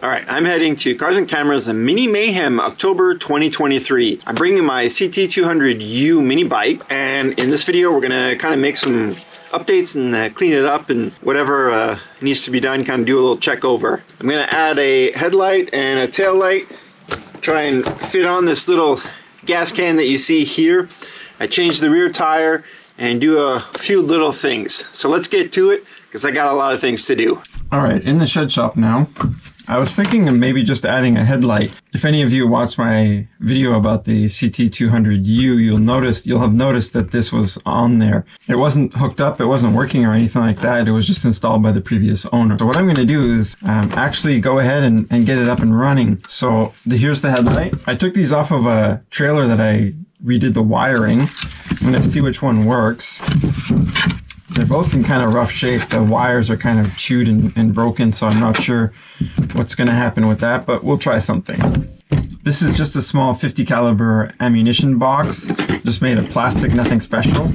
All right, I'm heading to Cars and Cameras and Mini Mayhem October 2023. I'm bringing my CT200U mini bike, and in this video we're gonna kind of make some updates and clean it up and whatever needs to be done, kind of do a little check over. I'm gonna add a headlight and a tail light, try and fit on this little gas can that you see here. I changed the rear tire and do a few little things. So let's get to it because I got a lot of things to do. All right, in the shed shop now. I was thinking of maybe just adding a headlight. If any of you watched my video about the CT200U, you'll have noticed that this was on there. It wasn't hooked up, it wasn't working or anything like that. It was just installed by the previous owner. So what I'm going to do is actually go ahead and get it up and running. So here's the headlight. I took these off of a trailer that I redid the wiring. I'm going to see which one works. They're both in kind of rough shape. The wires are kind of chewed and broken, so I'm not sure what's going to happen with that, but we'll try something. This is just a small 50 caliber ammunition box, just made of plastic, nothing special.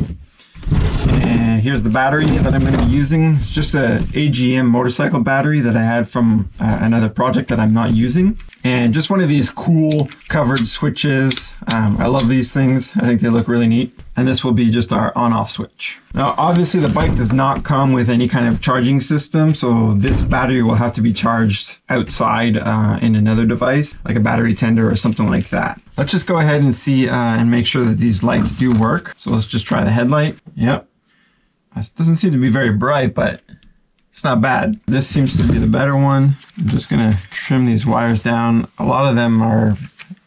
And here's the battery that I'm going to be using. It's just a AGM motorcycle battery that I had from another project that I'm not using. And just one of these cool covered switches. I love these things. I think they look really neat. And this will be just our on-off switch. Now, obviously the bike does not come with any kind of charging system, so this battery will have to be charged outside in another device, like a battery tender or something like that. Let's just go ahead and see and make sure that these lights do work. So let's just try the headlight. Yep. It doesn't seem to be very bright, but it's not bad. This seems to be the better one. I'm just gonna trim these wires down. A lot of them are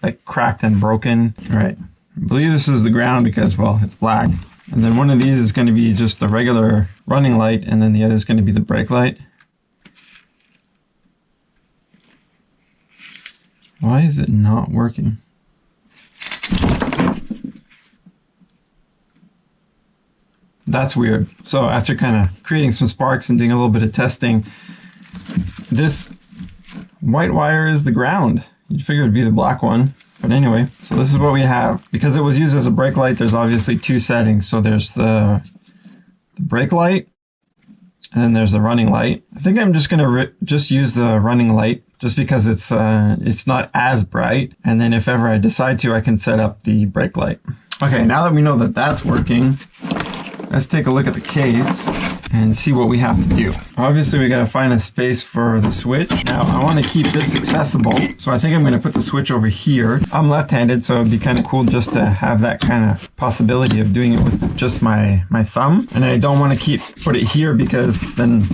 like cracked and broken. All right, I believe this is the ground because, well, it's black. And then one of these is gonna be just the regular running light, and then the other is gonna be the brake light. Why is it not working? That's weird. So after kind of creating some sparks and doing a little bit of testing, this white wire is the ground. You'd figure it'd be the black one. But anyway, so this is what we have. Because it was used as a brake light, there's obviously two settings. So there's the brake light, and then there's the running light. I think I'm just gonna just use the running light just because it's not as bright. And then if ever I decide to, I can set up the brake light. Okay, now that we know that that's working, let's take a look at the case and see what we have to do. Obviously, we gotta find a space for the switch. Now, I wanna keep this accessible, so I think I'm gonna put the switch over here. I'm left-handed, so it'd be kind of cool just to have that kind of possibility of doing it with just my thumb. And I don't wanna put it here because then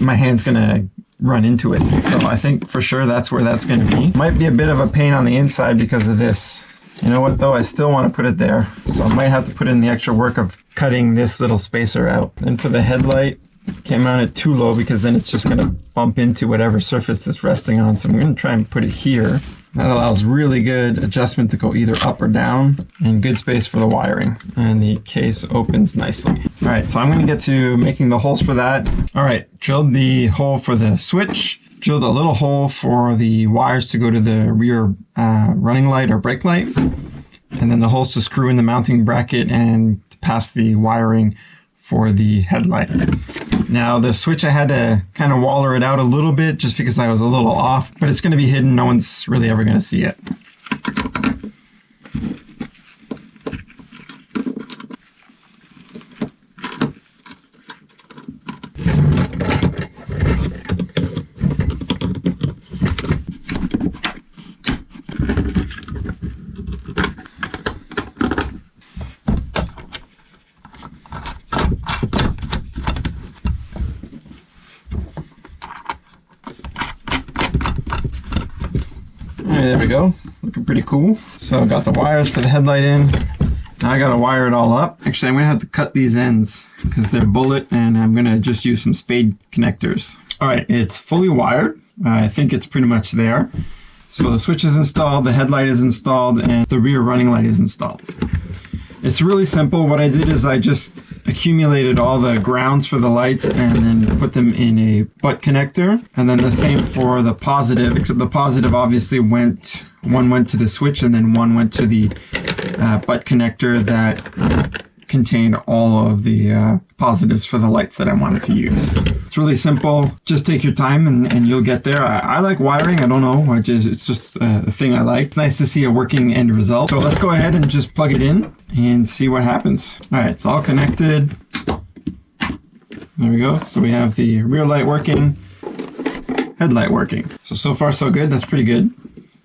my hand's gonna run into it. So I think for sure that's where that's gonna be. Might be a bit of a pain on the inside because of this. You know what though, I still want to put it there. So I might have to put in the extra work of cutting this little spacer out. Then for the headlight, can't mount it too low because then it's just going to bump into whatever surface it's resting on. So I'm going to try and put it here. That allows really good adjustment to go either up or down, and good space for the wiring. And the case opens nicely. All right, so I'm going to get to making the holes for that. All right, drilled the hole for the switch. Drilled a little hole for the wires to go to the rear running light or brake light, and then the holes to screw in the mounting bracket and to pass the wiring for the headlight. Now the switch, I had to kind of waller it out a little bit just because I was a little off, but it's going to be hidden. No one's really ever going to see it. There we go, looking pretty cool. So I got the wires for the headlight in. Now I gotta wire it all up. Actually, I'm gonna have to cut these ends because they're bullet, and I'm gonna just use some spade connectors. All right, it's fully wired. I think it's pretty much there. So the switch is installed, the headlight is installed, and the rear running light is installed. It's really simple. What I did is I just accumulated all the grounds for the lights and then put them in a butt connector. And then the same for the positive, except the positive obviously one went to the switch and then one went to the butt connector that contained all of the positives for the lights that I wanted to use. It's really simple. Just take your time and you'll get there. I like wiring. I don't know. It's just a thing I like. It's nice to see a working end result. So let's go ahead and just plug it in and see what happens. All right, it's all connected. There we go. So we have the rear light working, headlight working. So far so good. That's pretty good.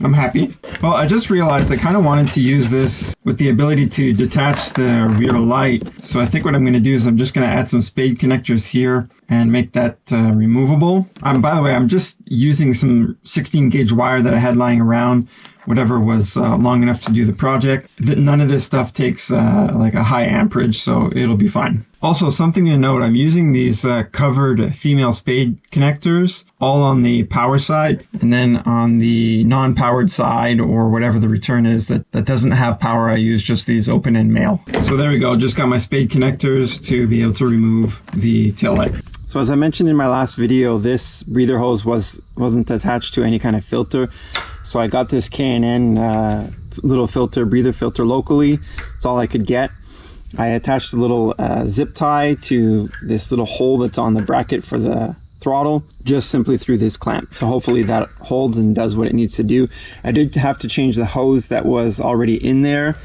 I'm happy. Well, I just realized I kind of wanted to use this with the ability to detach the rear light. So I think what I'm going to do is I'm just going to add some spade connectors here and make that removable. By the way, I'm just using some 16 gauge wire that I had lying around, whatever was long enough to do the project. None of this stuff takes like a high amperage, so it'll be fine. Also, something to note, I'm using these covered female spade connectors all on the power side, and then on the non-powered side, or whatever the return is that doesn't have power, I use just these open-end male. So there we go, just got my spade connectors to be able to remove the taillight. So as I mentioned in my last video, this breather hose wasn't attached to any kind of filter. So I got this K&N little filter, breather filter locally. It's all I could get. I attached a little zip tie to this little hole that's on the bracket for the throttle, just simply through this clamp. So hopefully that holds and does what it needs to do. I did have to change the hose that was already in there.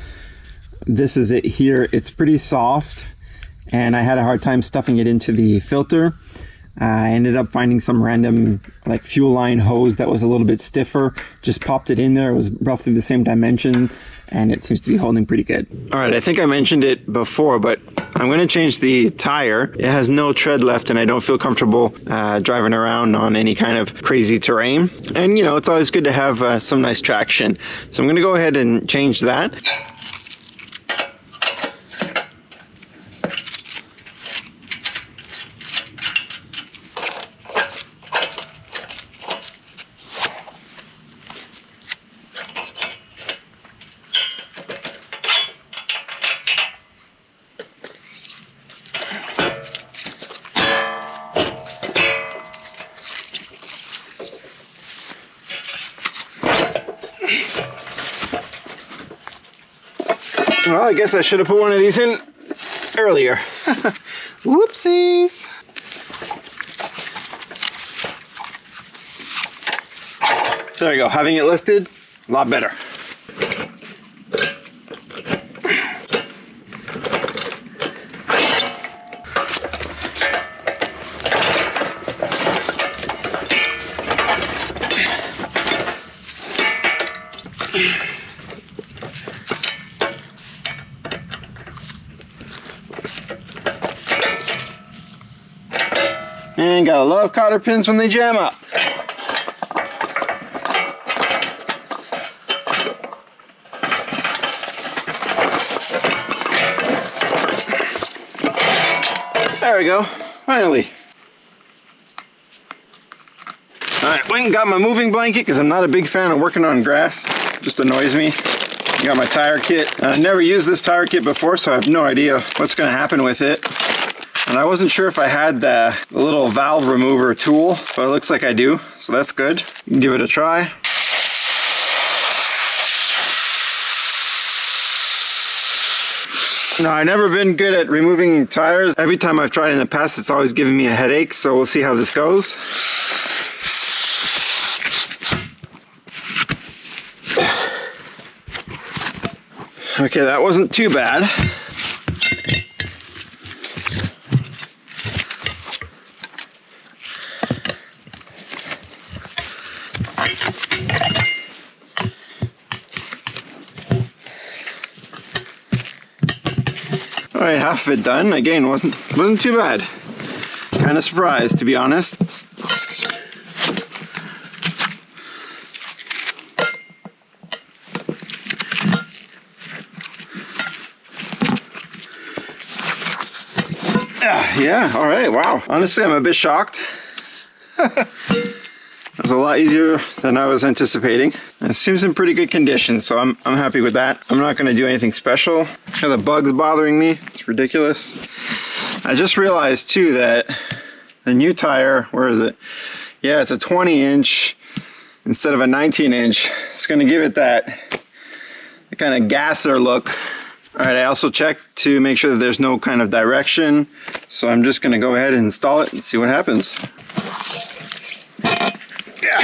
This is it here. It's pretty soft, and I had a hard time stuffing it into the filter. I ended up finding some random like fuel line hose that was a little bit stiffer. Just popped it in there. It was roughly the same dimension, and it seems to be holding pretty good. All right, I think I mentioned it before, but I'm going to change the tire. It has no tread left, and I don't feel comfortable driving around on any kind of crazy terrain. And you know, it's always good to have some nice traction. So I'm going to go ahead and change that. Well, I guess I should have put one of these in earlier. Whoopsies. There we go. Having it lifted, a lot better. And gotta love cotter pins when they jam up. There we go, finally. Alright, went and got my moving blanket because I'm not a big fan of working on grass. It just annoys me. Got my tire kit. I've never used this tire kit before, so I have no idea what's going to happen with it. And I wasn't sure if I had the little valve remover tool, but it looks like I do, so that's good. You can give it a try. No, I've never been good at removing tires. Every time I've tried in the past, it's always given me a headache, so we'll see how this goes. Okay, that wasn't too bad. All right, half of it done. Again, wasn't too bad. Kind of surprised, to be honest. Yeah, all right, wow. Honestly, I'm a bit shocked. It was a lot easier than I was anticipating. It seems in pretty good condition, so I'm happy with that. I'm not going to do anything special. The bug's bothering me. It's ridiculous. I just realized too that the new tire, where is it? Yeah, it's a 20-inch instead of a 19-inch. It's going to give it that kind of gasser look All right, I also checked to make sure that there's no kind of direction. So I'm just gonna go ahead and install it and see what happens. Yeah.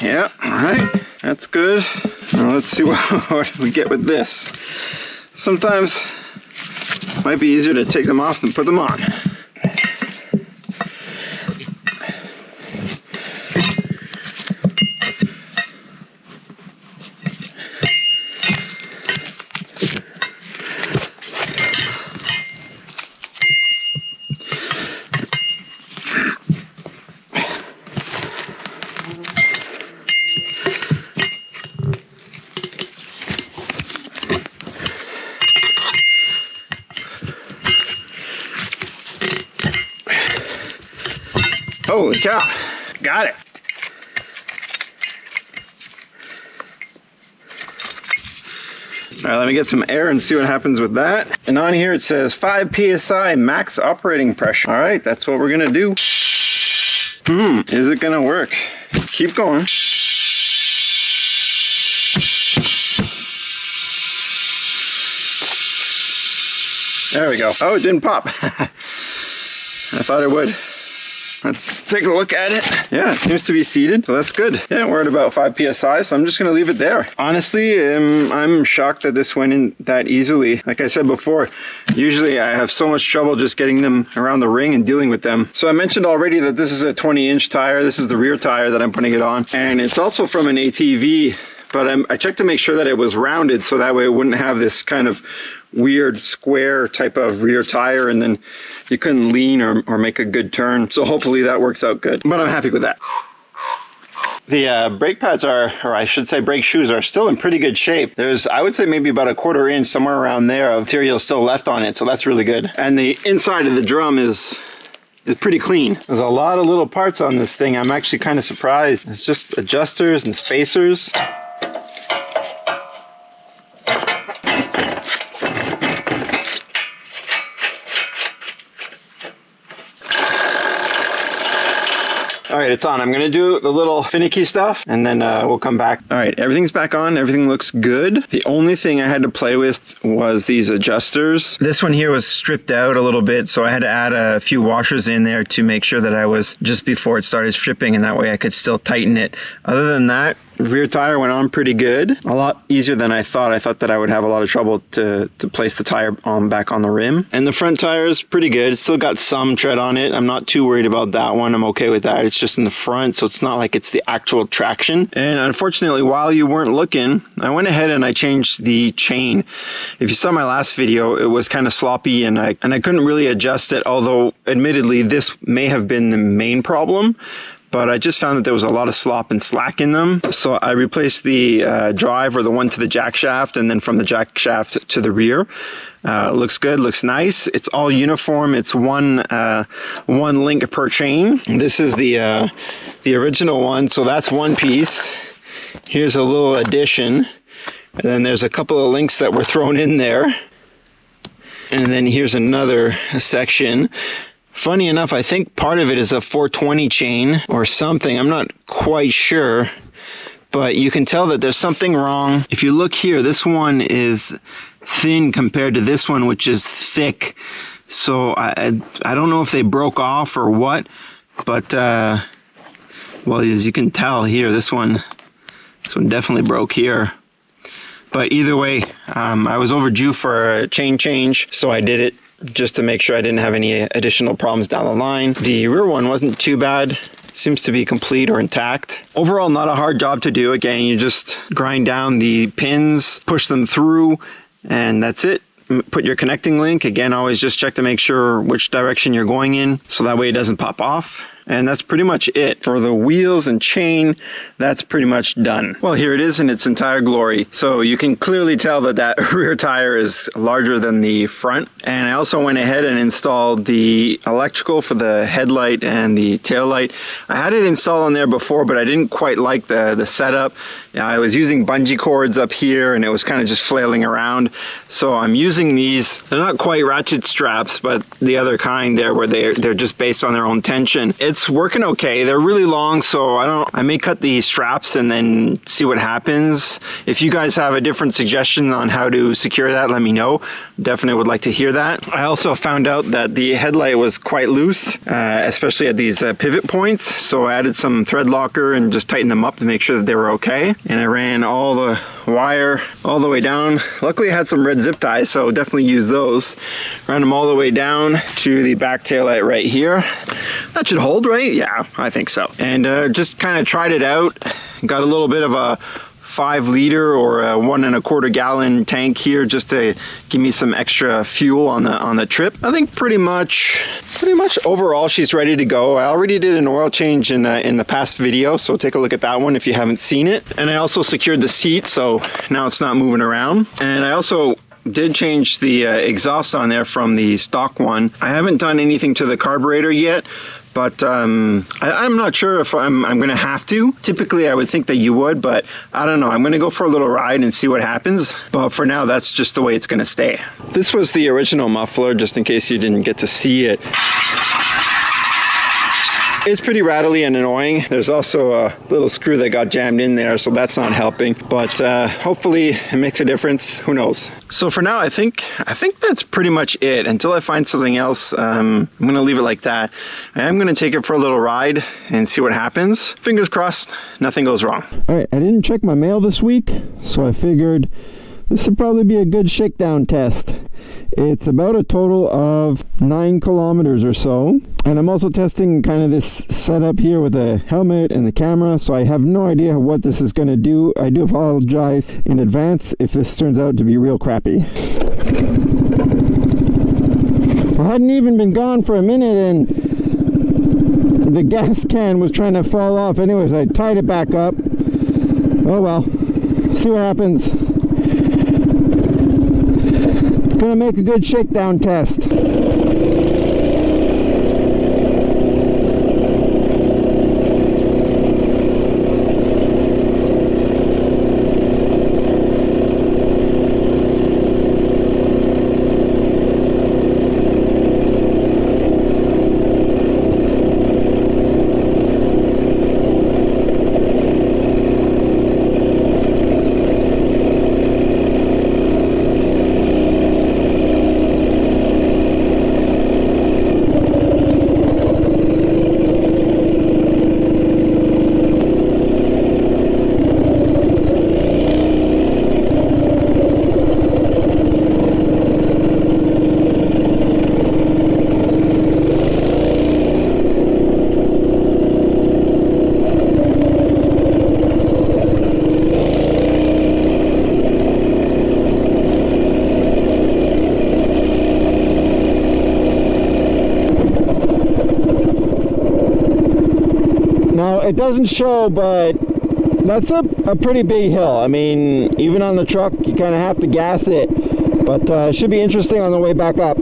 Yeah, all right, that's good. Now let's see what we get with this. Sometimes it might be easier to take them off than put them on. Holy cow, got it. All right, let me get some air and see what happens with that. And on here it says 5 PSI max operating pressure. All right, that's what we're gonna do. Is it gonna work? Keep going. There we go. Oh, it didn't pop. I thought it would. Let's take a look at it. Yeah, it seems to be seated, so that's good. Yeah, we're at about 5 PSI, so I'm just gonna leave it there. Honestly, I'm shocked that this went in that easily. Like I said before, usually I have so much trouble just getting them around the ring and dealing with them. So I mentioned already that this is a 20-inch tire. This is the rear tire that I'm putting it on. And it's also from an ATV, but I checked to make sure that it was rounded so that way it wouldn't have this kind of weird square type of rear tire and then you couldn't lean or make a good turn. So hopefully that works out good, but I'm happy with that. The brake pads are, or I should say brake shoes, are still in pretty good shape. There's, I would say, maybe about a 1/4 inch, somewhere around there, of material still left on it, so that's really good. And the inside of the drum is pretty clean. There's a lot of little parts on this thing. I'm actually kind of surprised. It's just adjusters and spacers. All right, it's on. I'm gonna do the little finicky stuff and then we'll come back. All right, everything's back on. Everything looks good. The only thing I had to play with was these adjusters. This one here was stripped out a little bit, so I had to add a few washers in there to make sure that I was just before it started stripping, and that way I could still tighten it. Other than that, rear tire went on pretty good. A lot easier than I thought. I thought that I would have a lot of trouble to place the tire back on the rim. And the front tire is pretty good. It's still got some tread on it. I'm not too worried about that one. I'm okay with that. It's just in the front, so it's not like it's the actual traction. And unfortunately, while you weren't looking, I went ahead and I changed the chain. If you saw my last video, it was kind of sloppy and I couldn't really adjust it, although admittedly this may have been the main problem. But I just found that there was a lot of slop and slack in them. So I replaced the drive, or the one to the jack shaft, and then from the jack shaft to the rear. Looks good, looks nice. It's all uniform. It's one link per chain. This is the original one, so that's one piece. Here's a little addition. And then there's a couple of links that were thrown in there. And then here's another section. Funny enough, I think part of it is a 420 chain or something. I'm not quite sure, but you can tell that there's something wrong. If you look here, this one is thin compared to this one, which is thick. So I don't know if they broke off or what, but well, as you can tell here, this one definitely broke here. But either way, I was overdue for a chain change, so I did it just to make sure I didn't have any additional problems down the line. The rear one wasn't too bad. Seems to be complete or intact. Overall, not a hard job to do. Again, you just grind down the pins, push them through, and that's it. Put your connecting link. Again, always just check to make sure which direction you're going in, so that way it doesn't pop off. And that's pretty much it. For the wheels and chain, that's pretty much done. Well, here it is in its entire glory. So you can clearly tell that that rear tire is larger than the front. And I also went ahead and installed the electrical for the headlight and the tail light. I had it installed on there before, but I didn't quite like the setup. I was using bungee cords up here and it was kind of just flailing around. So I'm using these. They're not quite ratchet straps, but the other kind there where they're just based on their own tension. It's working okay. They're really long, so I may cut the straps and then see what happens. If you guys have a different suggestion on how to secure that, let me know. Definitely would like to hear that. I also found out that the headlight was quite loose, especially at these pivot points. So I added some thread locker and just tightened them up to make sure that they were okay. And I ran all the wire all the way down. Luckily I had some red zip ties, so definitely use those. Ran them all the way down to the back tail light right here. That should hold, right? Yeah, I think so. And just kind of tried it out. Got a little bit of a 5-liter or a 1 1/4 gallon tank here just to give me some extra fuel on the trip. I think pretty much overall she's ready to go. I already did an oil change in the past video, so take a look at that one if you haven't seen it. And I also secured the seat, so now it's not moving around. And I also did change the exhaust on there from the stock one. I haven't done anything to the carburetor yet, but I'm not sure if I'm gonna have to. Typically I would think that you would, but I don't know. I'm gonna go for a little ride and see what happens. But for now, that's just the way it's gonna stay. This was the original muffler, just in case you didn't get to see it. It's pretty rattly and annoying. There's also a little screw that got jammed in there, so that's not helping. But hopefully it makes a difference. Who knows? So for now, I think that's pretty much it. Until I find something else, I'm gonna leave it like that. I am gonna take it for a little ride and see what happens. Fingers crossed, nothing goes wrong. All right, I didn't check my mail this week, so I figured this would probably be a good shakedown test. It's about a total of 9 kilometers or so. And I'm also testing kind of this setup here with the helmet and the camera, so I have no idea what this is going to do. I do apologize in advance if this turns out to be real crappy. I hadn't even been gone for a minute and the gas can was trying to fall off. Anyways, I tied it back up. Oh well, see what happens. Gonna make a good shakedown test. It doesn't show, but that's a pretty big hill. I mean, even on the truck, you kind of have to gas it, but it should be interesting on the way back up.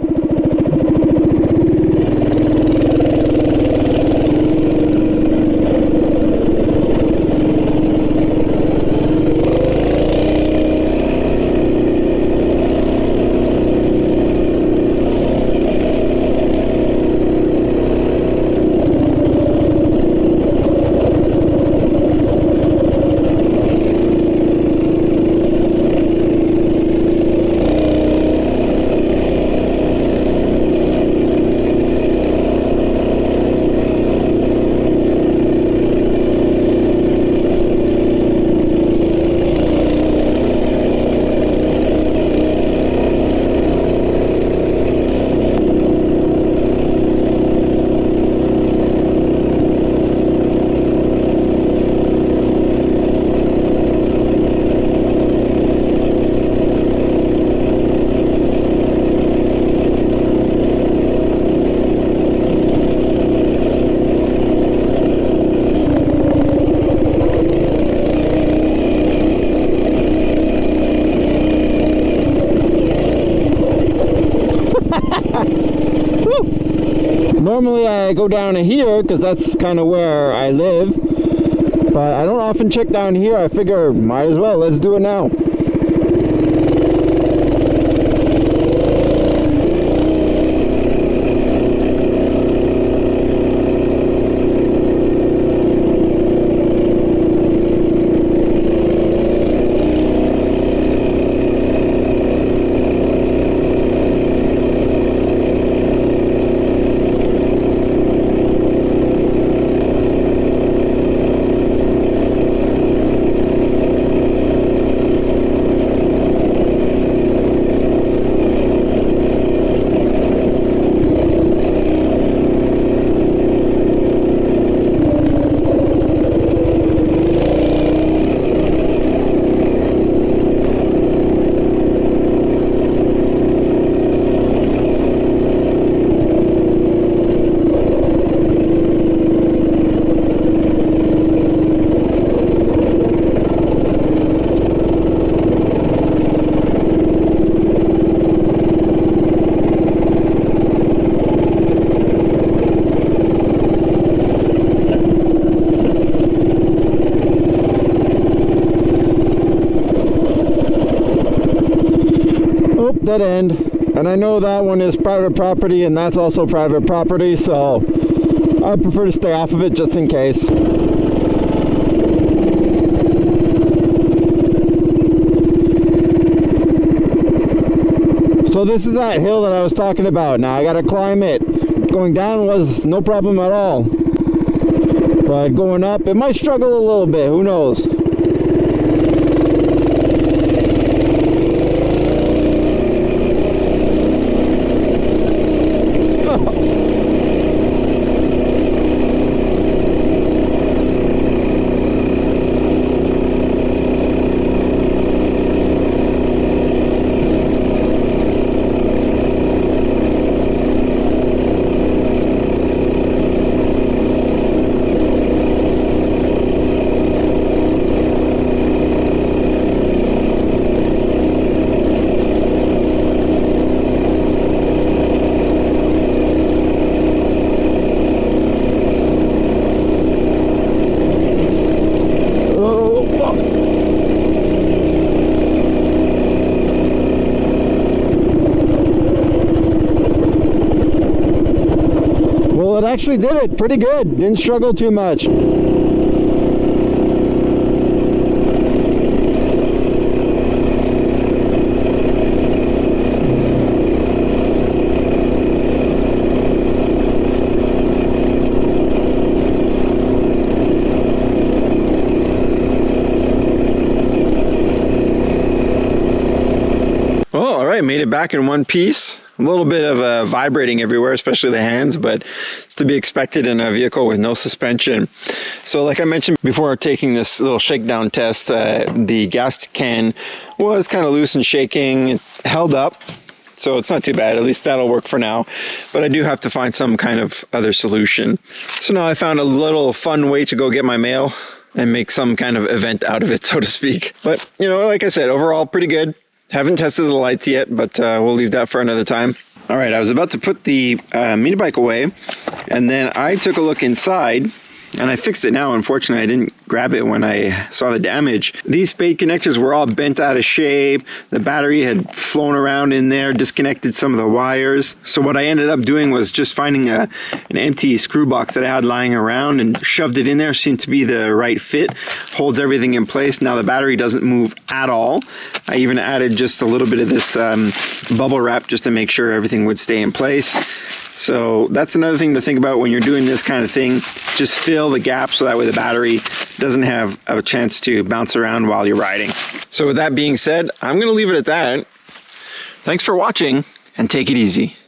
Normally I go down to here because that's kind of where I live, but I don't often check down here. I figure might as well, let's do it now. Dead end, and I know that one is private property and that's also private property, so I prefer to stay off of it just in case. So this is that hill that I was talking about. Now I gotta climb it. Going down was no problem at all, but going up it might struggle a little bit, who knows. Well, it actually did it pretty good. Didn't struggle too much. Well, all right, made it back in one piece. A little bit of vibrating everywhere, especially the hands, but it's to be expected in a vehicle with no suspension. So like I mentioned before taking this little shakedown test, the gas can was kind of loose and shaking. It held up, so it's not too bad. At least that'll work for now. But I do have to find some kind of other solution. So now I found a little fun way to go get my mail and make some kind of event out of it, so to speak. But, you know, like I said, overall pretty good. Haven't tested the lights yet, but we'll leave that for another time. All right, I was about to put the mini bike away, and then I took a look inside, and I fixed it now. Unfortunately, I didn't grab it when I saw the damage. These spade connectors were all bent out of shape. The battery had flown around in there, disconnected some of the wires. So what I ended up doing was just finding an empty screw box that I had lying around and shoved it in there. Seemed to be the right fit, holds everything in place. Now the battery doesn't move at all. I even added just a little bit of this bubble wrap just to make sure everything would stay in place. So that's another thing to think about when you're doing this kind of thing. Just fill the gap so that way the battery doesn't have a chance to bounce around while you're riding. So with that being said, I'm going to leave it at that. Thanks for watching, and take it easy.